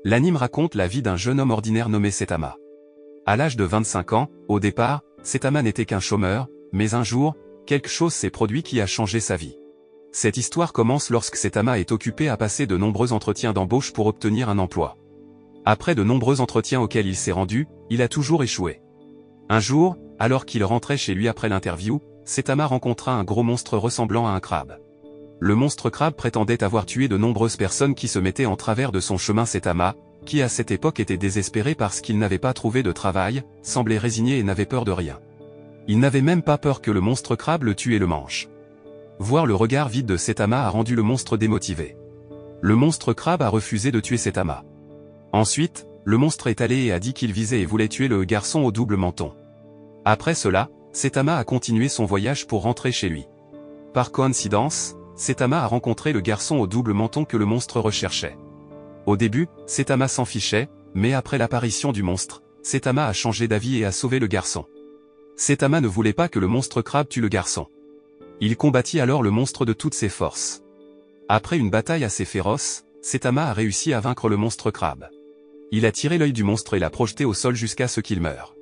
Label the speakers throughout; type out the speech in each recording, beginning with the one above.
Speaker 1: L'anime raconte la vie d'un jeune homme ordinaire nommé Saitama. À l'âge de 25 ans, au départ, Saitama n'était qu'un chômeur, mais un jour, quelque chose s'est produit qui a changé sa vie. Cette histoire commence lorsque Saitama est occupé à passer de nombreux entretiens d'embauche pour obtenir un emploi. Après de nombreux entretiens auxquels il s'est rendu, il a toujours échoué. Un jour, alors qu'il rentrait chez lui après l'interview, Saitama rencontra un gros monstre ressemblant à un crabe. Le monstre crabe prétendait avoir tué de nombreuses personnes qui se mettaient en travers de son chemin. Saitama, qui à cette époque était désespéré parce qu'il n'avait pas trouvé de travail, semblait résigné et n'avait peur de rien. Il n'avait même pas peur que le monstre crabe le tue et le mange. Voir le regard vide de Saitama a rendu le monstre démotivé. Le monstre crabe a refusé de tuer Saitama. Ensuite, le monstre est allé et a dit qu'il visait et voulait tuer le garçon au double menton. Après cela, Saitama a continué son voyage pour rentrer chez lui. Par coïncidence, Saitama a rencontré le garçon au double menton que le monstre recherchait. Au début, Saitama s'en fichait, mais après l'apparition du monstre, Saitama a changé d'avis et a sauvé le garçon. Saitama ne voulait pas que le monstre crabe tue le garçon. Il combattit alors le monstre de toutes ses forces. Après une bataille assez féroce, Saitama a réussi à vaincre le monstre crabe. Il a tiré l'œil du monstre et l'a projeté au sol jusqu'à ce qu'il meure.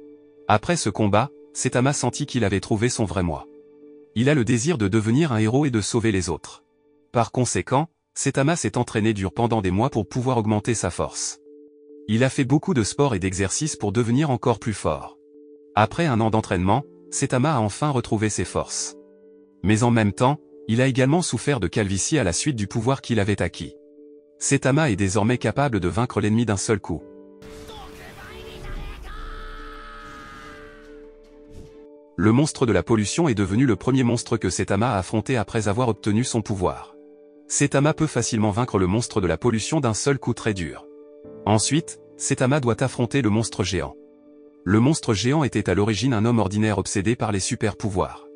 Speaker 1: Après ce combat, Saitama sentit qu'il avait trouvé son vrai moi. Il a le désir de devenir un héros et de sauver les autres. Par conséquent, Saitama s'est entraîné dur pendant des mois pour pouvoir augmenter sa force. Il a fait beaucoup de sport et d'exercices pour devenir encore plus fort. Après un an d'entraînement, Saitama a enfin retrouvé ses forces. Mais en même temps, il a également souffert de calvitie à la suite du pouvoir qu'il avait acquis. Saitama est désormais capable de vaincre l'ennemi d'un seul coup. Le monstre de la pollution est devenu le premier monstre que Saitama a affronté après avoir obtenu son pouvoir. Saitama peut facilement vaincre le monstre de la pollution d'un seul coup très dur. Ensuite, Saitama doit affronter le monstre géant. Le monstre géant était à l'origine un homme ordinaire obsédé par les super pouvoirs.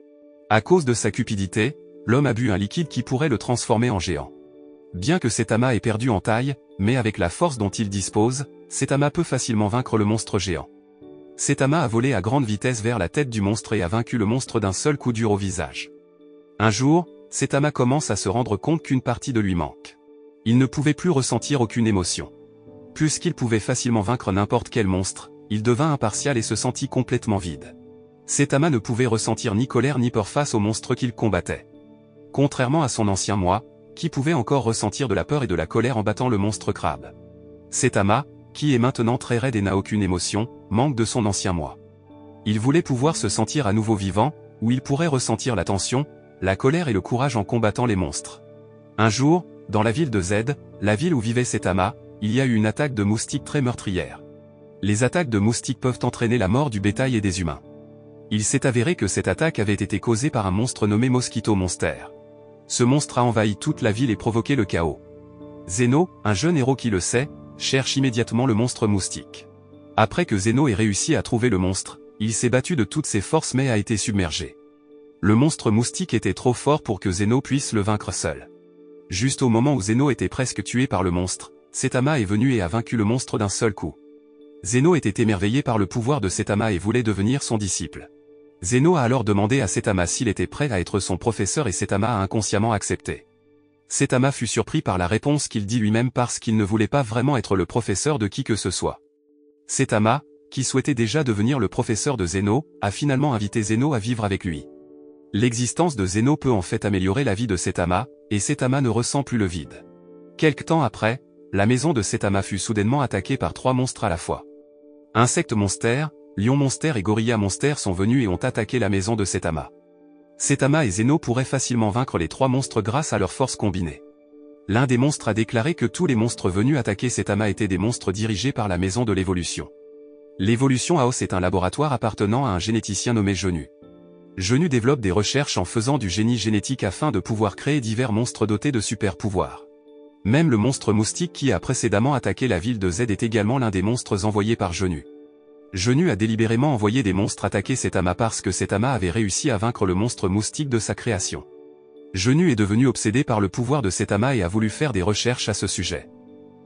Speaker 1: À cause de sa cupidité, l'homme a bu un liquide qui pourrait le transformer en géant. Bien que Saitama ait perdu en taille, mais avec la force dont il dispose, Saitama peut facilement vaincre le monstre géant. Saitama a volé à grande vitesse vers la tête du monstre et a vaincu le monstre d'un seul coup dur au visage. Un jour, Saitama commence à se rendre compte qu'une partie de lui manque. Il ne pouvait plus ressentir aucune émotion. Puisqu'il pouvait facilement vaincre n'importe quel monstre, il devint impartial et se sentit complètement vide. Saitama ne pouvait ressentir ni colère ni peur face au monstre qu'il combattait. Contrairement à son ancien moi, qui pouvait encore ressentir de la peur et de la colère en battant le monstre crabe. Saitama, qui est maintenant très raide et n'a aucune émotion, manque de son ancien moi. Il voulait pouvoir se sentir à nouveau vivant, où il pourrait ressentir la tension, la colère et le courage en combattant les monstres. Un jour, dans la ville de Z, la ville où vivait Saitama, il y a eu une attaque de moustiques très meurtrière. Les attaques de moustiques peuvent entraîner la mort du bétail et des humains. Il s'est avéré que cette attaque avait été causée par un monstre nommé Mosquito Monster. Ce monstre a envahi toute la ville et provoqué le chaos. Zeno, un jeune héros qui le sait, cherche immédiatement le monstre moustique. Après que Zeno ait réussi à trouver le monstre, il s'est battu de toutes ses forces mais a été submergé. Le monstre moustique était trop fort pour que Zeno puisse le vaincre seul. Juste au moment où Zeno était presque tué par le monstre, Saitama est venu et a vaincu le monstre d'un seul coup. Zeno était émerveillé par le pouvoir de Saitama et voulait devenir son disciple. Zeno a alors demandé à Saitama s'il était prêt à être son professeur et Saitama a inconsciemment accepté. Saitama fut surpris par la réponse qu'il dit lui-même parce qu'il ne voulait pas vraiment être le professeur de qui que ce soit. Saitama, qui souhaitait déjà devenir le professeur de Zeno, a finalement invité Zeno à vivre avec lui. L'existence de Zeno peut en fait améliorer la vie de Saitama, et Saitama ne ressent plus le vide. Quelque temps après, la maison de Saitama fut soudainement attaquée par 3 monstres à la fois. Insectes Monster, Lion Monster et Gorilla Monster sont venus et ont attaqué la maison de Saitama. Saitama et Zeno pourraient facilement vaincre les 3 monstres grâce à leur force combinée. L'un des monstres a déclaré que tous les monstres venus attaquer Saitama étaient des monstres dirigés par la maison de l'évolution. L'évolution Aos est un laboratoire appartenant à un généticien nommé Genu. Genu développe des recherches en faisant du génie génétique afin de pouvoir créer divers monstres dotés de super pouvoirs. Même le monstre moustique qui a précédemment attaqué la ville de Z est également l'un des monstres envoyés par Genu. Genu a délibérément envoyé des monstres attaquer Saitama parce que Saitama avait réussi à vaincre le monstre moustique de sa création. Genu est devenu obsédé par le pouvoir de Saitama et a voulu faire des recherches à ce sujet.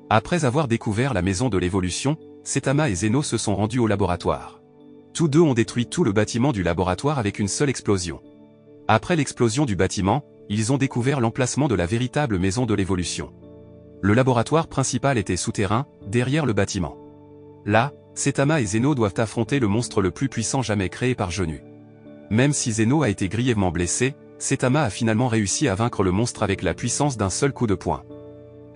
Speaker 1: Après avoir découvert la maison de l'évolution, Saitama et Zeno se sont rendus au laboratoire. Tous deux ont détruit tout le bâtiment du laboratoire avec une seule explosion. Après l'explosion du bâtiment, ils ont découvert l'emplacement de la véritable maison de l'évolution. Le laboratoire principal était souterrain, derrière le bâtiment. Là, Saitama et Zeno doivent affronter le monstre le plus puissant jamais créé par Zenu. Même si Zeno a été grièvement blessé, Saitama a finalement réussi à vaincre le monstre avec la puissance d'un seul coup de poing.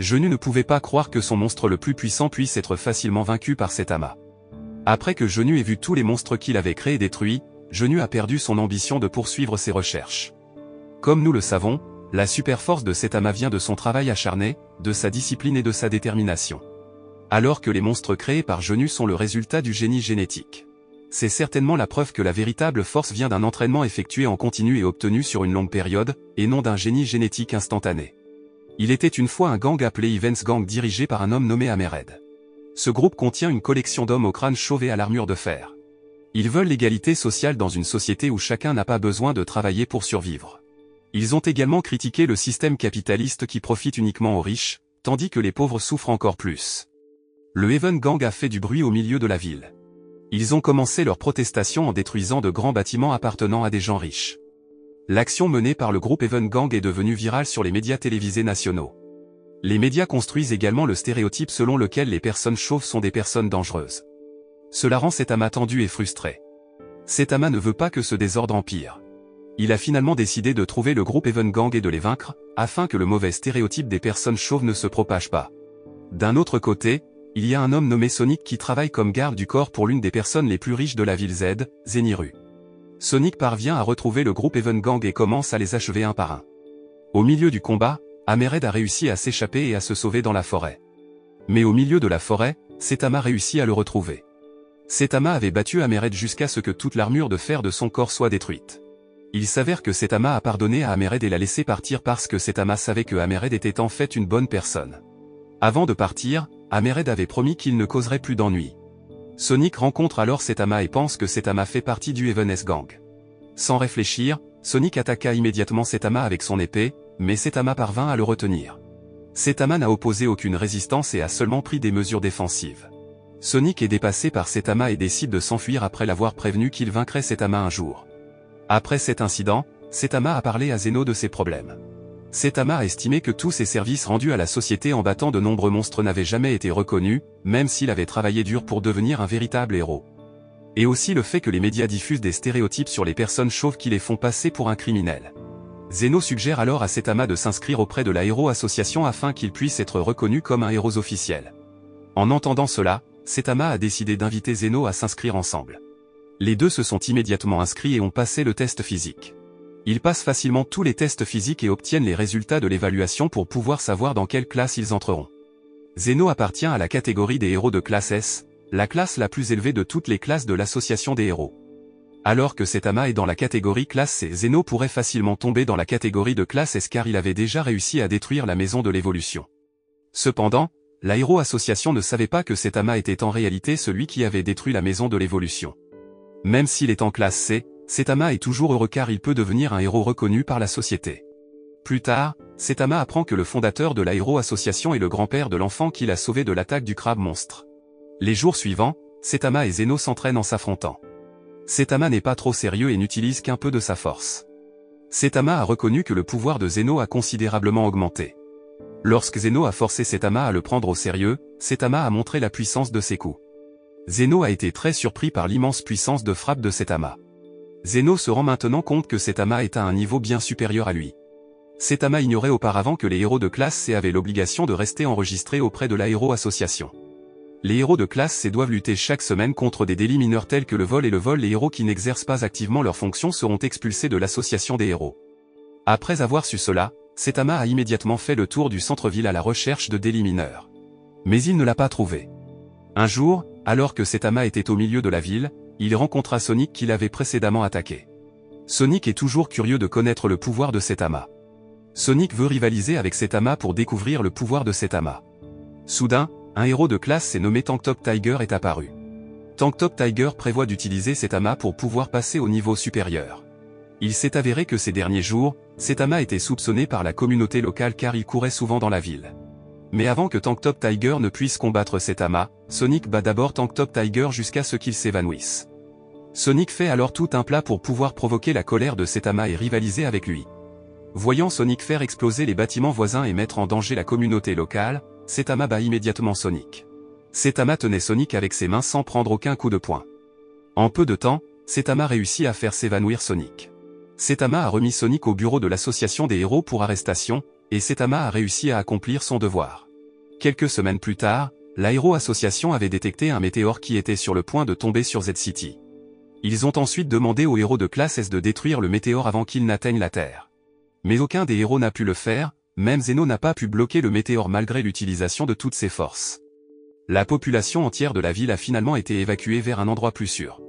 Speaker 1: Zenu ne pouvait pas croire que son monstre le plus puissant puisse être facilement vaincu par Saitama. Après que Zenu ait vu tous les monstres qu'il avait créés détruits, Zenu a perdu son ambition de poursuivre ses recherches. Comme nous le savons, la super force de Saitama vient de son travail acharné, de sa discipline et de sa détermination. Alors que les monstres créés par Zenu sont le résultat du génie génétique. C'est certainement la preuve que la véritable force vient d'un entraînement effectué en continu et obtenu sur une longue période, et non d'un génie génétique instantané. Il était une fois un gang appelé Events Gang dirigé par un homme nommé Amered. Ce groupe contient une collection d'hommes au crâne chauve et à l'armure de fer. Ils veulent l'égalité sociale dans une société où chacun n'a pas besoin de travailler pour survivre. Ils ont également critiqué le système capitaliste qui profite uniquement aux riches, tandis que les pauvres souffrent encore plus. Le Heaven Gang a fait du bruit au milieu de la ville. Ils ont commencé leur protestation en détruisant de grands bâtiments appartenant à des gens riches. L'action menée par le groupe Heaven Gang est devenue virale sur les médias télévisés nationaux. Les médias construisent également le stéréotype selon lequel les personnes chauves sont des personnes dangereuses. Cela rend Saitama tendu et frustré. Saitama ne veut pas que ce désordre empire. Il a finalement décidé de trouver le groupe Heaven Gang et de les vaincre, afin que le mauvais stéréotype des personnes chauves ne se propage pas. D'un autre côté, il y a un homme nommé Sonic qui travaille comme garde du corps pour l'une des personnes les plus riches de la ville Z, Zeniru. Sonic parvient à retrouver le groupe Heaven Gang et commence à les achever un par un. Au milieu du combat, Amered a réussi à s'échapper et à se sauver dans la forêt. Mais au milieu de la forêt, Saitama réussit à le retrouver. Saitama avait battu Amered jusqu'à ce que toute l'armure de fer de son corps soit détruite. Il s'avère que Saitama a pardonné à Amered et l'a laissé partir parce que Saitama savait que Amered était en fait une bonne personne. Avant de partir, Amered avait promis qu'il ne causerait plus d'ennuis. Sonic rencontre alors Saitama et pense que Saitama fait partie du Heaven Gang. Sans réfléchir, Sonic attaqua immédiatement Saitama avec son épée, mais Saitama parvint à le retenir. Saitama n'a opposé aucune résistance et a seulement pris des mesures défensives. Sonic est dépassé par Saitama et décide de s'enfuir après l'avoir prévenu qu'il vaincrait Saitama un jour. Après cet incident, Saitama a parlé à Zeno de ses problèmes. Saitama a estimé que tous ses services rendus à la société en battant de nombreux monstres n'avaient jamais été reconnus, même s'il avait travaillé dur pour devenir un véritable héros. Et aussi le fait que les médias diffusent des stéréotypes sur les personnes chauves qui les font passer pour un criminel. Zeno suggère alors à Saitama de s'inscrire auprès de la Hero Association afin qu'il puisse être reconnu comme un héros officiel. En entendant cela, Saitama a décidé d'inviter Zeno à s'inscrire ensemble. Les deux se sont immédiatement inscrits et ont passé le test physique. Ils passent facilement tous les tests physiques et obtiennent les résultats de l'évaluation pour pouvoir savoir dans quelle classe ils entreront. Zeno appartient à la catégorie des héros de classe S, la classe la plus élevée de toutes les classes de l'association des héros. Alors que Saitama est dans la catégorie classe C, Zeno pourrait facilement tomber dans la catégorie de classe S car il avait déjà réussi à détruire la maison de l'évolution. Cependant, la Hero Association ne savait pas que Saitama était en réalité celui qui avait détruit la maison de l'évolution. Même s'il est en classe C, Saitama est toujours heureux car il peut devenir un héros reconnu par la société. Plus tard, Saitama apprend que le fondateur de la Hero Association est le grand-père de l'enfant qu'il a sauvé de l'attaque du crabe monstre. Les jours suivants, Saitama et Zeno s'entraînent en s'affrontant. Saitama n'est pas trop sérieux et n'utilise qu'un peu de sa force. Saitama a reconnu que le pouvoir de Zeno a considérablement augmenté. Lorsque Zeno a forcé Saitama à le prendre au sérieux, Saitama a montré la puissance de ses coups. Zeno a été très surpris par l'immense puissance de frappe de Saitama. Zeno se rend maintenant compte que Saitama est à un niveau bien supérieur à lui. Saitama ignorait auparavant que les héros de classe C avaient l'obligation de rester enregistrés auprès de la Hero Association. Les héros de classe C doivent lutter chaque semaine contre des délits mineurs tels que le vol et le vol. Les héros qui n'exercent pas activement leurs fonctions seront expulsés de l'association des héros. Après avoir su cela, Saitama a immédiatement fait le tour du centre-ville à la recherche de délits mineurs. Mais il ne l'a pas trouvé. Un jour, alors que Saitama était au milieu de la ville, il rencontra Sonic qui l'avait précédemment attaqué. Sonic est toujours curieux de connaître le pouvoir de Saitama. Sonic veut rivaliser avec Saitama pour découvrir le pouvoir de Saitama. Soudain, un héros de classe C nommé Tank Top Tiger est apparu. Tank Top Tiger prévoit d'utiliser Saitama pour pouvoir passer au niveau supérieur. Il s'est avéré que ces derniers jours, Saitama était soupçonné par la communauté locale car il courait souvent dans la ville. Mais avant que Tank Top Tiger ne puisse combattre Saitama, Sonic bat d'abord Tank Top Tiger jusqu'à ce qu'il s'évanouisse. Sonic fait alors tout un plat pour pouvoir provoquer la colère de Saitama et rivaliser avec lui. Voyant Sonic faire exploser les bâtiments voisins et mettre en danger la communauté locale, Saitama bat immédiatement Sonic. Saitama tenait Sonic avec ses mains sans prendre aucun coup de poing. En peu de temps, Saitama réussit à faire s'évanouir Sonic. Saitama a remis Sonic au bureau de l'association des héros pour arrestation, et Saitama a réussi à accomplir son devoir. Quelques semaines plus tard, la Hero Association avait détecté un météore qui était sur le point de tomber sur Z-City. Ils ont ensuite demandé aux héros de classe S de détruire le météore avant qu'il n'atteigne la Terre. Mais aucun des héros n'a pu le faire, même Zeno n'a pas pu bloquer le météore malgré l'utilisation de toutes ses forces. La population entière de la ville a finalement été évacuée vers un endroit plus sûr.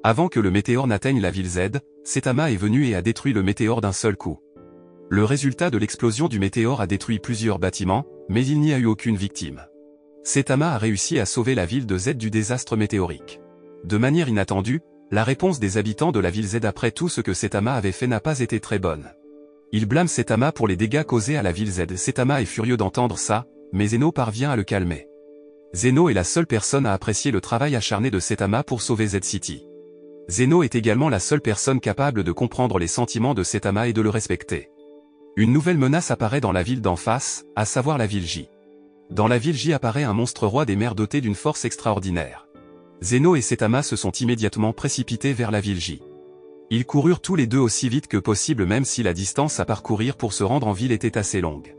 Speaker 1: Avant que le météore n'atteigne la ville Z, Saitama est venu et a détruit le météore d'un seul coup. Le résultat de l'explosion du météore a détruit plusieurs bâtiments, mais il n'y a eu aucune victime. Saitama a réussi à sauver la ville de Z du désastre météorique. De manière inattendue, la réponse des habitants de la ville Z après tout ce que Saitama avait fait n'a pas été très bonne. Ils blâment Saitama pour les dégâts causés à la ville Z. Saitama est furieux d'entendre ça, mais Zeno parvient à le calmer. Zeno est la seule personne à apprécier le travail acharné de Saitama pour sauver Z-City. Zeno est également la seule personne capable de comprendre les sentiments de Saitama et de le respecter. Une nouvelle menace apparaît dans la ville d'en face, à savoir la ville J. Dans la ville J apparaît un monstre roi des mers doté d'une force extraordinaire. Zeno et Saitama se sont immédiatement précipités vers la ville J. Ils coururent tous les deux aussi vite que possible même si la distance à parcourir pour se rendre en ville était assez longue.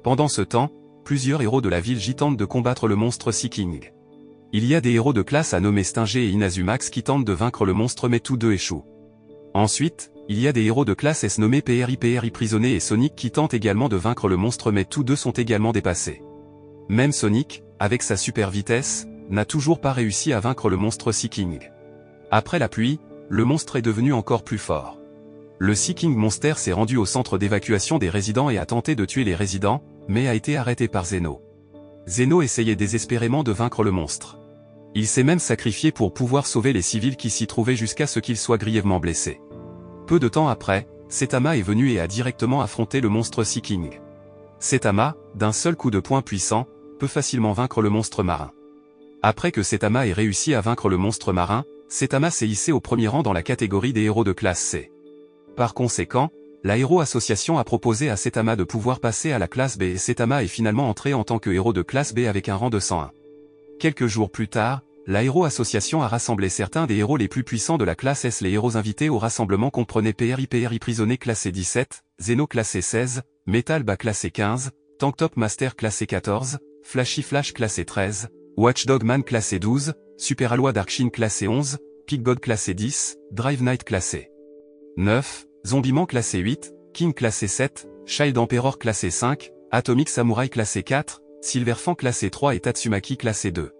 Speaker 1: Pendant ce temps, plusieurs héros de la ville J tentent de combattre le monstre Sea King. Il y a des héros de classe à nommer Stinger et Inazumax qui tentent de vaincre le monstre mais tous deux échouent. Ensuite, il y a des héros de classe S nommés PRI Prisonnier et Sonic qui tentent également de vaincre le monstre mais tous deux sont également dépassés. Même Sonic, avec sa super vitesse, n'a toujours pas réussi à vaincre le monstre Sea King. Après la pluie, le monstre est devenu encore plus fort. Le Sea King Monster s'est rendu au centre d'évacuation des résidents et a tenté de tuer les résidents, mais a été arrêté par Zeno. Zeno essayait désespérément de vaincre le monstre. Il s'est même sacrifié pour pouvoir sauver les civils qui s'y trouvaient jusqu'à ce qu'ils soient grièvement blessés. Peu de temps après, Saitama est venu et a directement affronté le monstre Sea King. Saitama, d'un seul coup de poing puissant, peut facilement vaincre le monstre marin. Après que Saitama ait réussi à vaincre le monstre marin, Saitama s'est hissé au premier rang dans la catégorie des héros de classe C. Par conséquent, la Hero Association a proposé à Saitama de pouvoir passer à la classe B et Saitama est finalement entré en tant que héros de classe B avec un rang de 101. Quelques jours plus tard, la Hero Association a rassemblé certains des héros les plus puissants de la classe S. Les héros invités au rassemblement comprenaient PRI Prisonnier classé 17, Zeno classé 16, Metal Ba classé 15, Tank Top Master classé 14, Flashy Flash classé 13, Watchdog Man classé 12, Super Alloy Darkshin classé 11, Pigbod classé 10, Drive Knight classé 9, Zombieman classé 8, King classé 7, Child Emperor classé 5, Atomic Samurai classé 4, Silverfang classé 3 et Tatsumaki classé 2.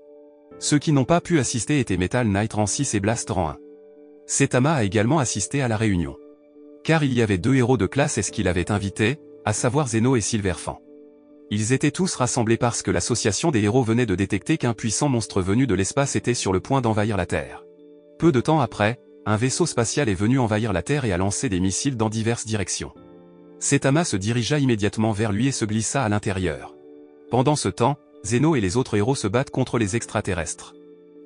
Speaker 1: Ceux qui n'ont pas pu assister étaient Metal Knight rang 6 et Blast rang 1. Saitama a également assisté à la réunion. Car il y avait deux héros de classe S qu'il avait invités, à savoir Zeno et Silverfang. Ils étaient tous rassemblés parce que l'association des héros venait de détecter qu'un puissant monstre venu de l'espace était sur le point d'envahir la Terre. Peu de temps après, un vaisseau spatial est venu envahir la Terre et a lancé des missiles dans diverses directions. Saitama se dirigea immédiatement vers lui et se glissa à l'intérieur. Pendant ce temps, Zeno et les autres héros se battent contre les extraterrestres.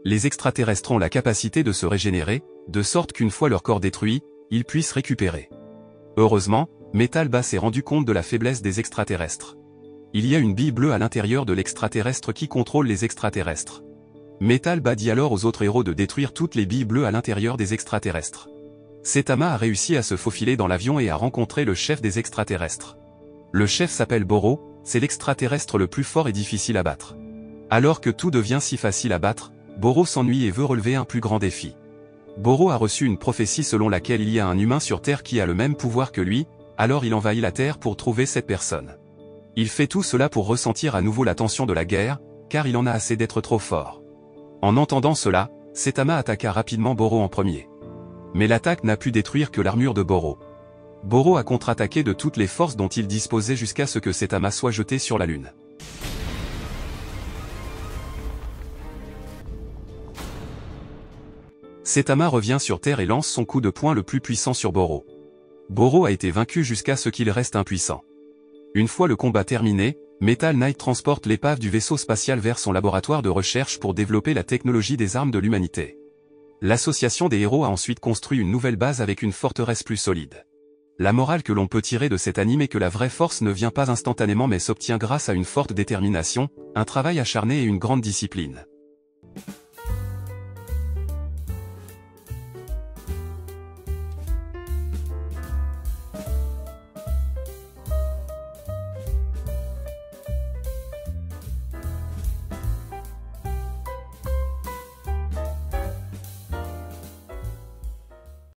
Speaker 1: Les extraterrestres ont la capacité de se régénérer, de sorte qu'une fois leur corps détruit, ils puissent récupérer. Heureusement, Metal Ba s'est rendu compte de la faiblesse des extraterrestres. Il y a une bille bleue à l'intérieur de l'extraterrestre qui contrôle les extraterrestres. Metal Ba dit alors aux autres héros de détruire toutes les billes bleues à l'intérieur des extraterrestres. Saitama a réussi à se faufiler dans l'avion et a rencontré le chef des extraterrestres. Le chef s'appelle Boro, c'est l'extraterrestre le plus fort et difficile à battre. Alors que tout devient si facile à battre, Boro s'ennuie et veut relever un plus grand défi. Boro a reçu une prophétie selon laquelle il y a un humain sur Terre qui a le même pouvoir que lui, alors il envahit la Terre pour trouver cette personne. Il fait tout cela pour ressentir à nouveau la tension de la guerre, car il en a assez d'être trop fort. En entendant cela, Saitama attaqua rapidement Boro en premier. Mais l'attaque n'a pu détruire que l'armure de Boro. Boro a contre-attaqué de toutes les forces dont il disposait jusqu'à ce que Saitama soit jeté sur la Lune. Saitama revient sur Terre et lance son coup de poing le plus puissant sur Boro. Boro a été vaincu jusqu'à ce qu'il reste impuissant. Une fois le combat terminé, Metal Knight transporte l'épave du vaisseau spatial vers son laboratoire de recherche pour développer la technologie des armes de l'humanité. L'association des héros a ensuite construit une nouvelle base avec une forteresse plus solide. La morale que l'on peut tirer de cet anime est que la vraie force ne vient pas instantanément mais s'obtient grâce à une forte détermination, un travail acharné et une grande discipline.